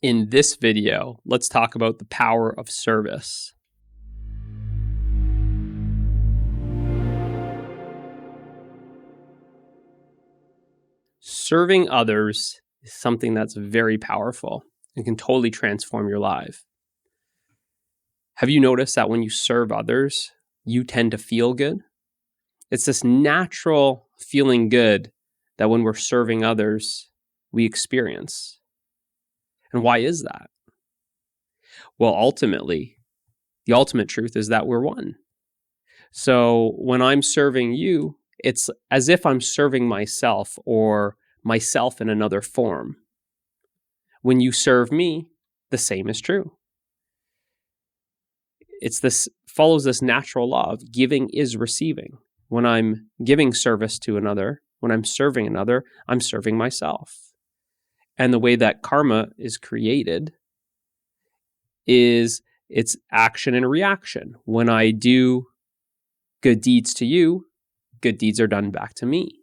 In this video, let's talk about the power of service. Serving others is something that's very powerful and can totally transform your life. Have you noticed that when you serve others, you tend to feel good? It's this natural feeling good that when we're serving others, we experience. And why is that? Well, ultimately, the ultimate truth is that we're one. So when I'm serving you, it's as if I'm serving myself or myself in another form. When you serve me, the same is true. Follows this natural law of giving is receiving. When I'm giving service to another, when I'm serving another, I'm serving myself. And the way that karma is created is it's action and reaction. When I do good deeds to you, good deeds are done back to me.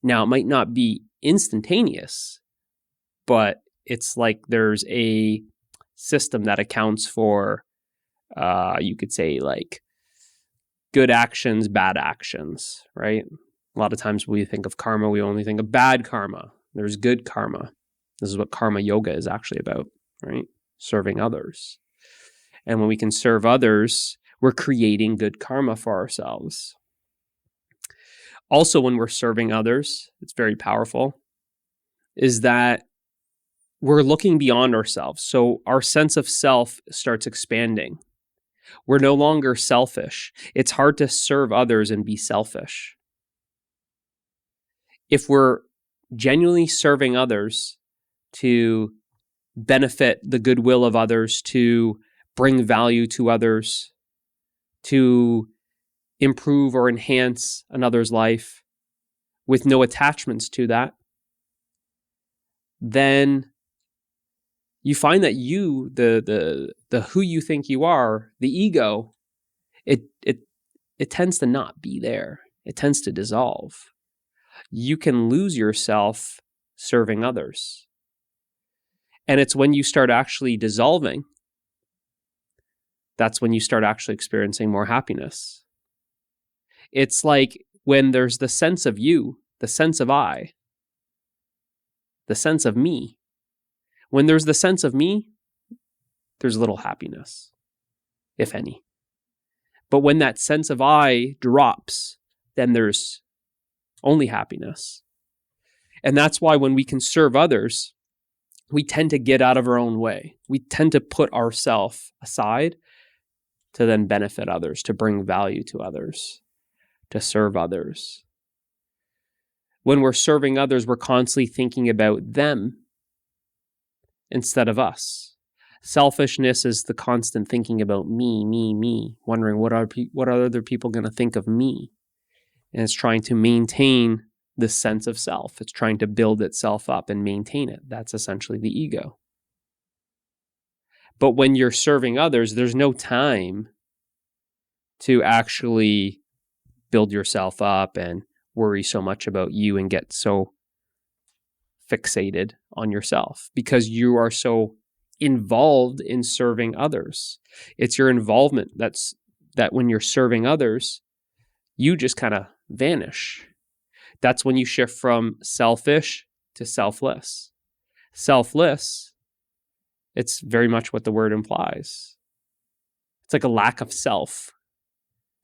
Now, it might not be instantaneous, but it's like there's a system that accounts for, you could say, like good actions, bad actions, right? A lot of times when we think of karma, we only think of bad karma. There's good karma. This is what karma yoga is actually about, right? Serving others. And when we can serve others, we're creating good karma for ourselves. Also, when we're serving others, it's very powerful, is that we're looking beyond ourselves. So our sense of self starts expanding. We're no longer selfish. It's hard to serve others and be selfish. If we're genuinely serving others to benefit the goodwill of others, to bring value to others, to improve or enhance another's life with no attachments to that, then you find that you, the who you think you are, the ego, it tends to not be there. It tends to dissolve. You can lose yourself serving others. And it's when you start actually dissolving, that's when you start actually experiencing more happiness. It's like when there's the sense of you, the sense of I, the sense of me. When there's the sense of me, there's little happiness, if any. But when that sense of I drops, then there's only happiness. And that's why when we can serve others, we tend to get out of our own way. We tend to put ourselves aside to then benefit others, to bring value to others, to serve others. When we're serving others, we're constantly thinking about them instead of us. Selfishness is the constant thinking about me, wondering what are other people going to think of me? And it's trying to maintain this sense of self. It's trying to build itself up and maintain it. That's essentially the ego. But when you're serving others, there's no time to actually build yourself up and worry so much about you and get so fixated on yourself because you are so involved in serving others. It's your involvement that when you're serving others, you just kind of vanish. That's when you shift from selfish to selfless. Selfless, it's very much what the word implies. It's like a lack of self.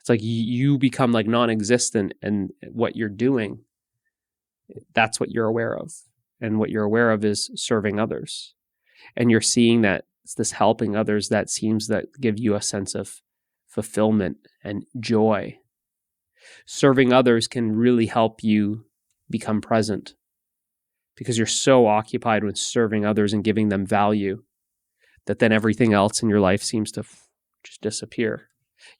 It's like you become like non-existent, and what you're doing, that's what you're aware of. And what you're aware of is serving others. And you're seeing that it's this helping others that seems that give you a sense of fulfillment and joy. Serving others can really help you become present because you're so occupied with serving others and giving them value that then everything else in your life seems to just disappear.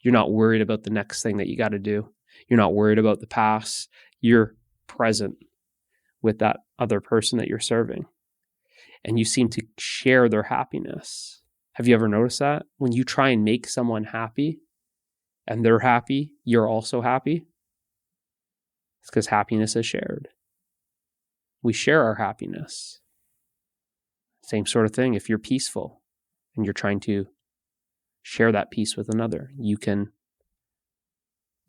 You're not worried about the next thing that you got to do. You're not worried about the past. You're present with that other person that you're serving. And you seem to share their happiness. Have you ever noticed that? When you try and make someone happy and they're happy, you're also happy. It's because happiness is shared. We share our happiness. Same sort of thing. If you're peaceful and you're trying to share that peace with another, you can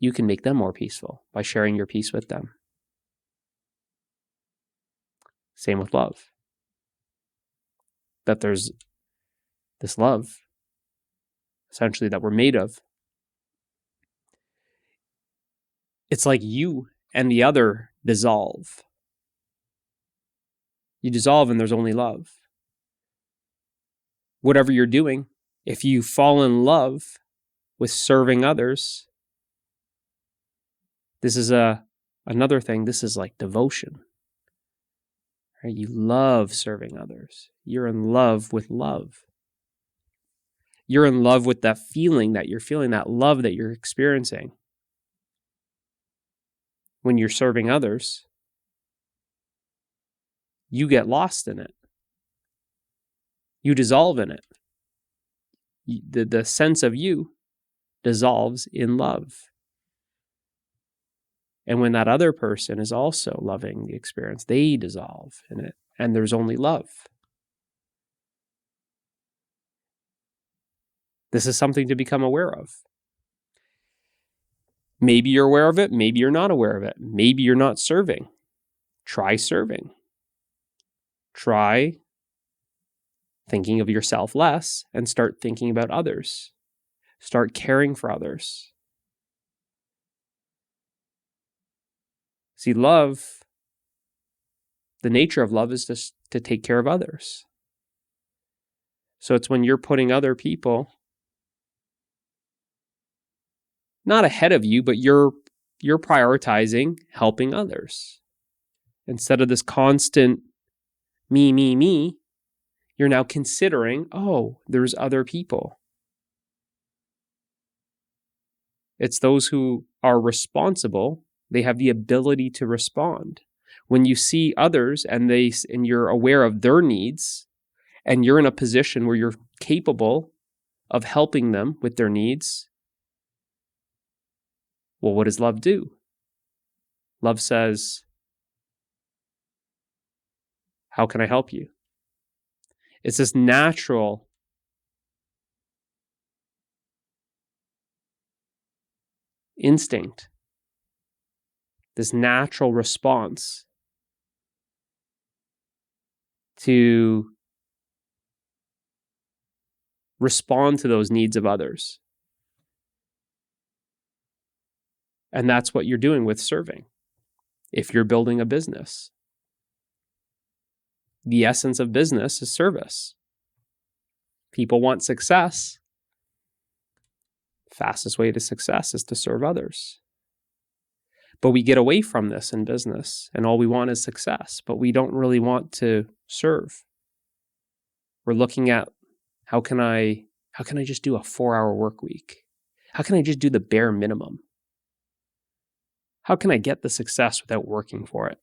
make them more peaceful by sharing your peace with them. Same with love. That there's this love, essentially, that we're made of. It's like you and the other dissolve. You dissolve and there's only love. Whatever you're doing, if you fall in love with serving others, this is another thing. This is like devotion. Right? You love serving others. You're in love with love. You're in love with that feeling that you're feeling, that love that you're experiencing when you're serving others. You get lost in it. You dissolve in it. The sense of you dissolves in love. And when that other person is also loving the experience, they dissolve in it. And there's only love. This is something to become aware of. Maybe you're aware of it. Maybe you're not aware of it. Maybe you're not serving. Try serving. Try thinking of yourself less and start thinking about others. Start caring for others. See, love, the nature of love is just to take care of others. So it's when you're putting other people not ahead of you, but you're prioritizing helping others. Instead of this constant me, you're now considering, oh, there's other people. It's those who are responsible. They have the ability to respond. When you see others and you're aware of their needs, and you're in a position where you're capable of helping them with their needs, well, what does love do? Love says, how can I help you? It's this natural instinct, this natural response to respond to those needs of others. And that's what you're doing with serving. If you're building a business, the essence of business is service. People want success. Fastest way to success is to serve others. But we get away from this in business, and all we want is success, but we don't really want to serve. We're looking at how can I just do a 4-hour work week? How can I just do the bare minimum? How can I get the success without working for it?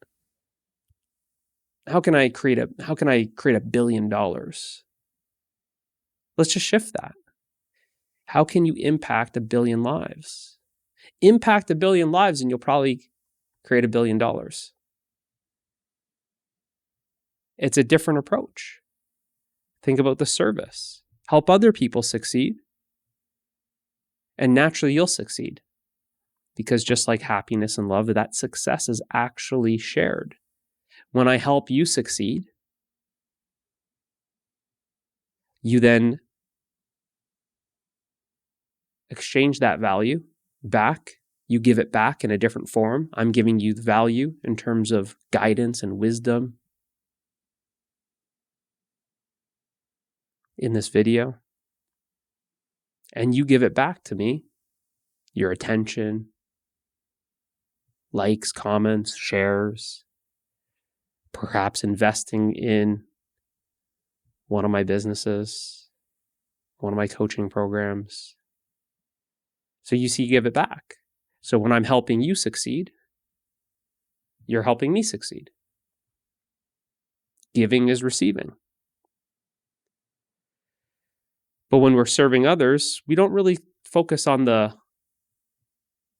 How can I create $1 billion? Let's just shift that. How can you impact 1 billion lives? Impact 1 billion lives and you'll probably create $1 billion. It's a different approach. Think about the service. Help other people succeed. And naturally you'll succeed. Because just like happiness and love, that success is actually shared. When I help you succeed, you then exchange that value back. You give it back in a different form. I'm giving you the value in terms of guidance and wisdom in this video. And you give it back to me, your attention, likes, comments, shares, perhaps investing in one of my businesses, one of my coaching programs. So you see, give it back. So when I'm helping you succeed, you're helping me succeed. Giving is receiving. But when we're serving others, we don't really focus on the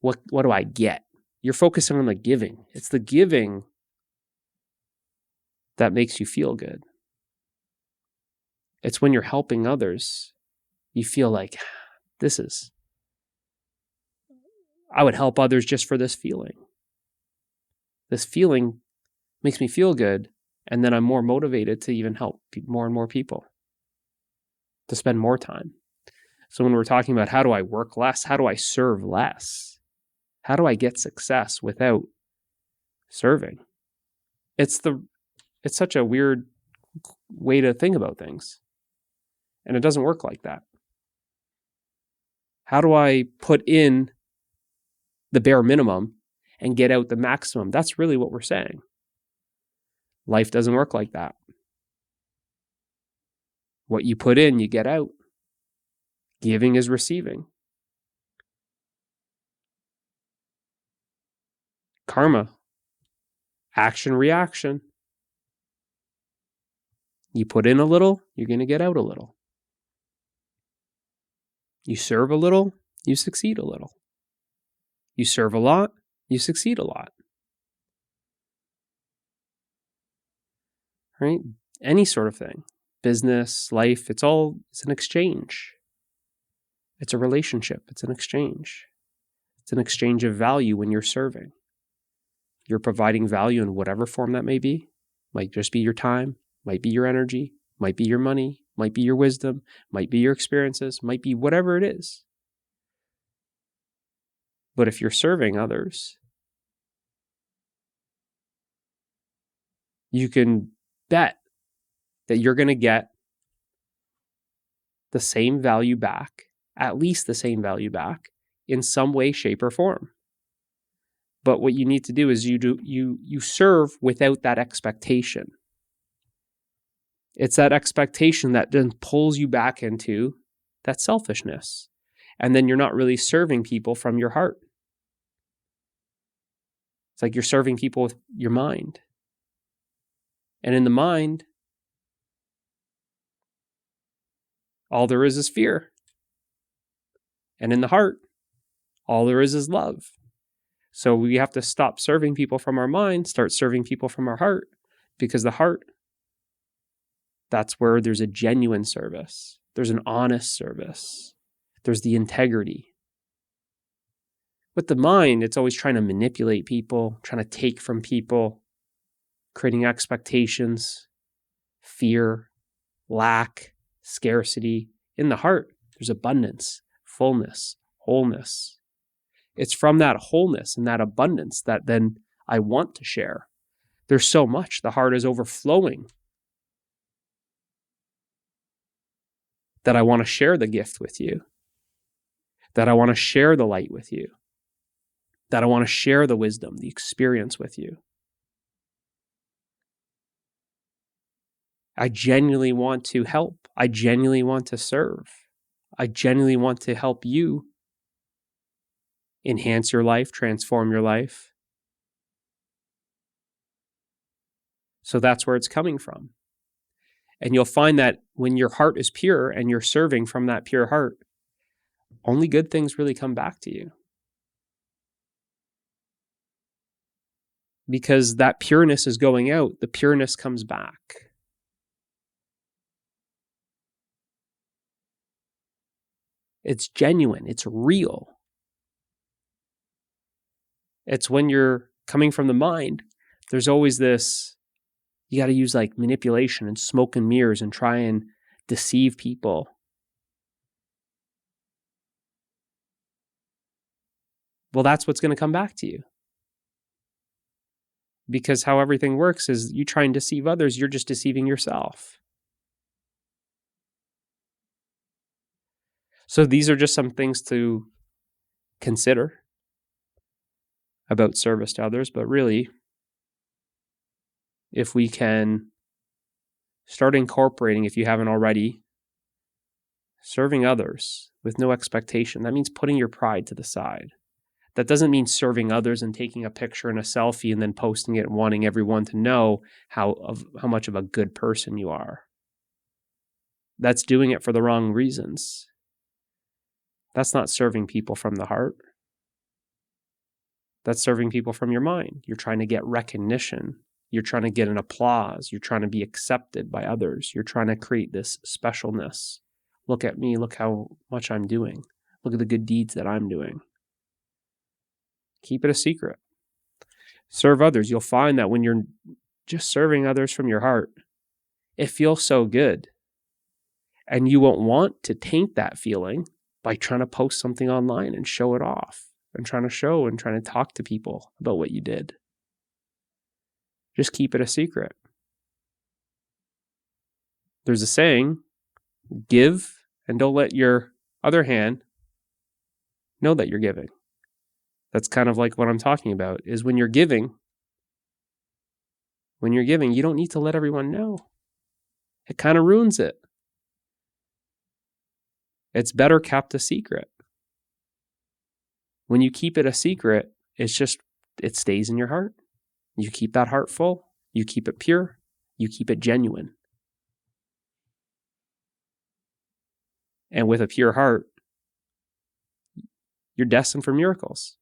what do I get? You're focusing on the giving. It's the giving that makes you feel good. It's when you're helping others, you feel like, I would help others just for this feeling. This feeling makes me feel good, and then I'm more motivated to even help more and more people, to spend more time. So when we're talking about how do I work less, how do I serve less, how do I get success without serving? It's such a weird way to think about things, and it doesn't work like that. How do I put in the bare minimum and get out the maximum? That's really what we're saying. Life doesn't work like that. What you put in, you get out. Giving is receiving. Karma. Action, reaction. You put in a little, you're going to get out a little. You serve a little, you succeed a little. You serve a lot, you succeed a lot. Right? Any sort of thing. Business, life, it's an exchange. It's a relationship. It's an exchange. It's an exchange of value when you're serving. You're providing value in whatever form that may be. Might just be your time, might be your energy, might be your money, might be your wisdom, might be your experiences, might be whatever it is. But if you're serving others, you can bet that you're going to get the same value back, at least the same value back, in some way, shape, or form. But what you need to do is you serve without that expectation. It's that expectation that then pulls you back into that selfishness. And then you're not really serving people from your heart. It's like you're serving people with your mind. And in the mind, all there is fear. And in the heart, all there is love. So we have to stop serving people from our mind, start serving people from our heart, because the heart, that's where there's a genuine service. There's an honest service. There's the integrity. With the mind, it's always trying to manipulate people, trying to take from people, creating expectations, fear, lack, scarcity. In the heart, there's abundance, fullness, wholeness. It's from that wholeness and that abundance that then I want to share. There's so much. The heart is overflowing that I want to share the gift with you, that I want to share the light with you, that I want to share the wisdom, the experience with you. I genuinely want to help. I genuinely want to serve. I genuinely want to help you enhance your life, transform your life. So that's where it's coming from. And you'll find that when your heart is pure and you're serving from that pure heart, only good things really come back to you. Because that pureness is going out, the pureness comes back. It's genuine, it's real. It's when you're coming from the mind, there's always this, you got to use like manipulation and smoke and mirrors and try and deceive people. Well, that's what's going to come back to you. Because how everything works is you try and deceive others, you're just deceiving yourself. So these are just some things to consider about service to others. But really, if we can start incorporating, if you haven't already, serving others with no expectation, that means putting your pride to the side. That doesn't mean serving others and taking a picture and a selfie and then posting it and wanting everyone to know how much of a good person you are. That's doing it for the wrong reasons. That's not serving people from the heart. That's serving people from your mind. You're trying to get recognition You're trying to get an applause. You're trying to be accepted by others. You're trying to create this specialness. Look at me. Look how much I'm doing. Look at the good deeds that I'm doing. Keep it a secret. Serve others. You'll find that when you're just serving others from your heart, it feels so good. And you won't want to taint that feeling by trying to post something online and show it off and trying to talk to people about what you did. Just keep it a secret. There's a saying, give and don't let your other hand know that you're giving. That's kind of like what I'm talking about, is when you're giving, you don't need to let everyone know. It kind of ruins it. It's better kept a secret. When you keep it a secret, it stays in your heart. You keep that heart full. You keep it pure. You keep it genuine. And with a pure heart, you're destined for miracles.